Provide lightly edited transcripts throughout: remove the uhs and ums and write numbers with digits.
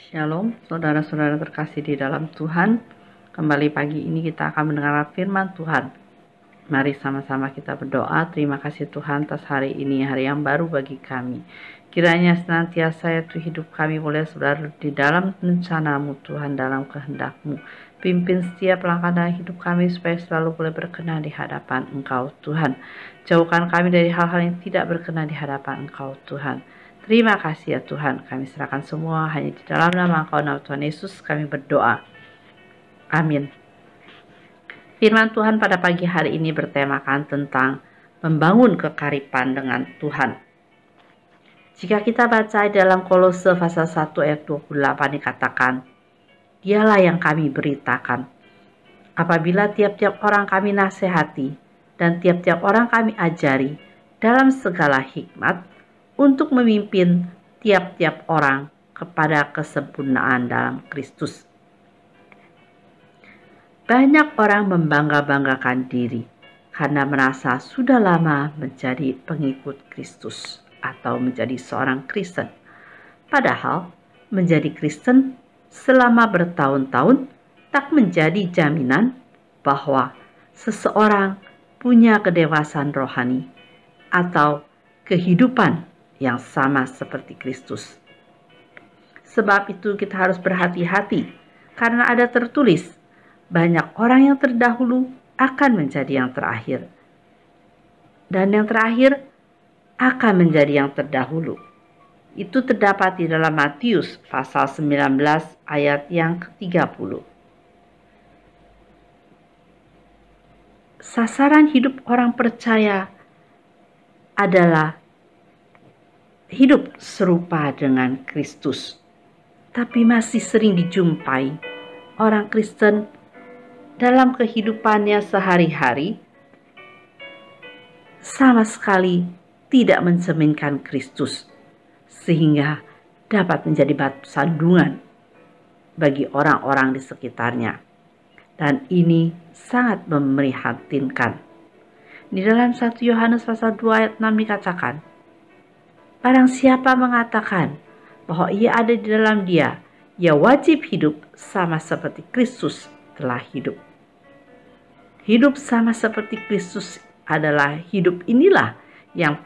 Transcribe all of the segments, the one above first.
Shalom, saudara-saudara terkasih di dalam Tuhan. Kembali pagi ini kita akan mendengar firman Tuhan. Mari sama-sama kita berdoa. Terima kasih Tuhan atas hari ini, hari yang baru bagi kami. Kiranya senantiasa ya Tuhan hidup kami boleh saudara di dalam rencana-Mu Tuhan, dalam kehendak-Mu. Pimpin setiap langkah dalam hidup kami supaya selalu boleh berkenan di hadapan Engkau Tuhan. Jauhkan kami dari hal-hal yang tidak berkenan di hadapan Engkau Tuhan. Terima kasih ya Tuhan, kami serahkan semua hanya di dalam nama Engkau, nama Tuhan Yesus kami berdoa. Amin. Firman Tuhan pada pagi hari ini bertemakan tentang membangun kekaripan dengan Tuhan. Jika kita baca dalam Kolose pasal 1 ayat 28 dikatakan, Dialah yang kami beritakan. Apabila tiap-tiap orang kami nasihati dan tiap-tiap orang kami ajari dalam segala hikmat, untuk memimpin tiap-tiap orang kepada kesempurnaan dalam Kristus. Banyak orang membangga-banggakan diri karena merasa sudah lama menjadi pengikut Kristus atau menjadi seorang Kristen. Padahal menjadi Kristen selama bertahun-tahun tak menjadi jaminan bahwa seseorang punya kedewasaan rohani atau kehidupan yang sama seperti Kristus. Sebab itu kita harus berhati-hati karena ada tertulis, banyak orang yang terdahulu akan menjadi yang terakhir. Dan yang terakhir akan menjadi yang terdahulu. Itu terdapat di dalam Matius pasal 19 ayat yang ke-30. Sasaran hidup orang percaya adalah hidup serupa dengan Kristus. Tapi masih sering dijumpai orang Kristen dalam kehidupannya sehari-hari sama sekali tidak mencerminkan Kristus, sehingga dapat menjadi batu sandungan bagi orang-orang di sekitarnya. Dan ini sangat memprihatinkan. Di dalam 1 Yohanes pasal 2 ayat 6 dikatakan, Barang siapa mengatakan bahwa ia ada di dalam Dia, ia wajib hidup sama seperti Kristus telah hidup. Hidup sama seperti Kristus adalah hidup inilah yang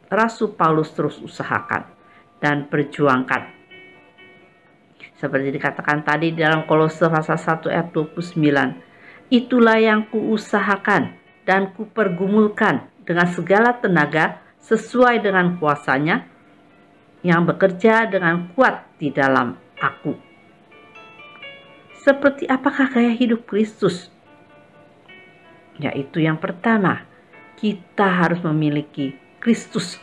Rasul Paulus terus usahakan dan perjuangkan. Seperti dikatakan tadi dalam Kolose pasal 1 ayat 29, itulah yang kuusahakan dan kupergumulkan dengan segala tenaga sesuai dengan kuasanya yang bekerja dengan kuat di dalam aku. Seperti apakah gaya hidup Kristus? Yaitu yang pertama, kita harus memiliki Kristus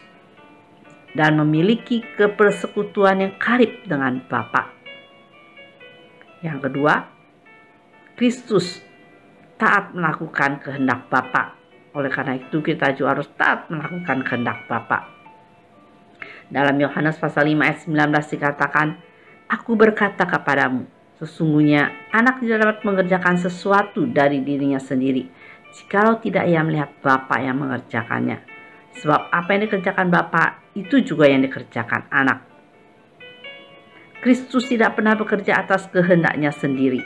dan memiliki kepersekutuan yang karib dengan Bapa. Yang kedua, Kristus taat melakukan kehendak Bapa. Oleh karena itu kita juga harus taat melakukan kehendak Bapa. Dalam Yohanes pasal 5 ayat 19 dikatakan, Aku berkata kepadamu, sesungguhnya anak tidak dapat mengerjakan sesuatu dari dirinya sendiri, jikalau tidak ia melihat Bapa yang mengerjakannya. Sebab apa yang dikerjakan Bapa, itu juga yang dikerjakan anak. Kristus tidak pernah bekerja atas kehendaknya sendiri,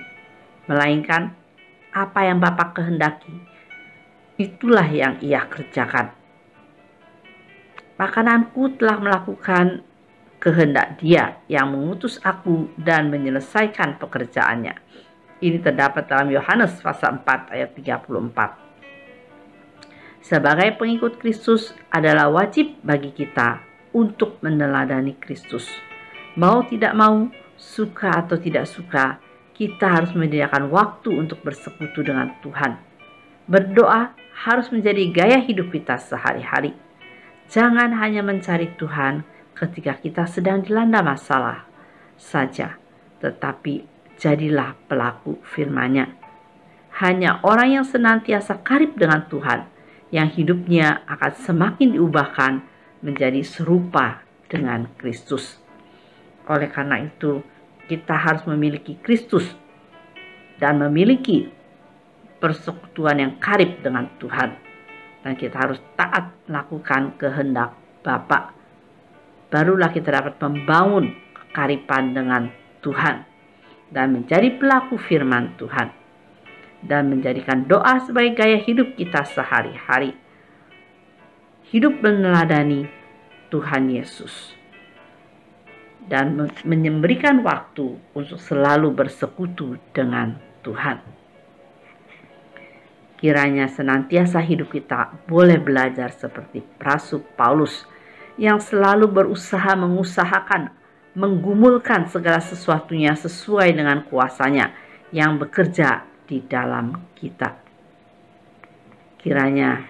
melainkan apa yang Bapa kehendaki, itulah yang ia kerjakan. Makananku telah melakukan kehendak Dia yang mengutus aku dan menyelesaikan pekerjaannya. Ini terdapat dalam Yohanes pasal 4 ayat 34. Sebagai pengikut Kristus adalah wajib bagi kita untuk meneladani Kristus. Mau tidak mau, suka atau tidak suka, kita harus menyediakan waktu untuk bersekutu dengan Tuhan. Berdoa harus menjadi gaya hidup kita sehari-hari. Jangan hanya mencari Tuhan ketika kita sedang dilanda masalah saja, tetapi jadilah pelaku firman-Nya. Hanya orang yang senantiasa karib dengan Tuhan, yang hidupnya akan semakin diubahkan menjadi serupa dengan Kristus. Oleh karena itu, kita harus memiliki Kristus dan memiliki persekutuan yang karib dengan Tuhan. Dan kita harus taat melakukan kehendak Bapa. Barulah kita dapat membangun berkekaripan dengan Tuhan dan menjadi pelaku firman Tuhan dan menjadikan doa sebagai gaya hidup kita sehari-hari. Hidup meneladani Tuhan Yesus dan memberikan waktu untuk selalu bersekutu dengan Tuhan. Kiranya senantiasa hidup kita boleh belajar seperti Rasul Paulus yang selalu mengusahakan, menggumulkan segala sesuatunya sesuai dengan kuasanya yang bekerja di dalam kita. Kiranya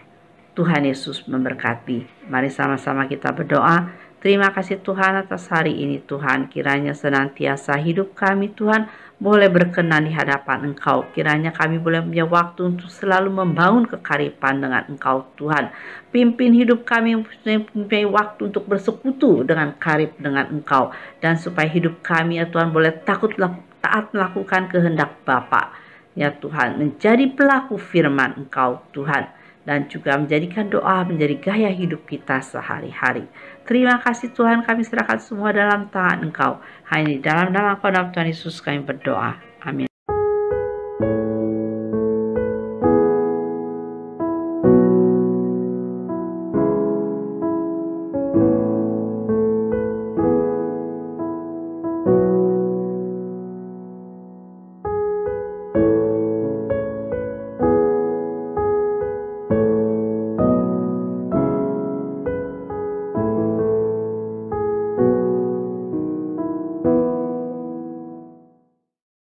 Tuhan Yesus memberkati. Mari sama-sama kita berdoa. Terima kasih Tuhan atas hari ini Tuhan. Kiranya senantiasa hidup kami Tuhan boleh berkenan di hadapan Engkau. Kiranya kami boleh punya waktu untuk selalu membangun kekaripan dengan Engkau Tuhan. Pimpin hidup kami mempunyai waktu untuk bersekutu dengan karib dengan Engkau. Dan supaya hidup kami ya Tuhan boleh taat melakukan kehendak Bapa. Ya Tuhan, menjadi pelaku firman Engkau Tuhan. Dan juga menjadikan doa menjadi gaya hidup kita sehari-hari. Terima kasih Tuhan, kami serahkan semua dalam tangan Engkau. Hanya di dalam nama Tuhan Yesus kami berdoa. Amin.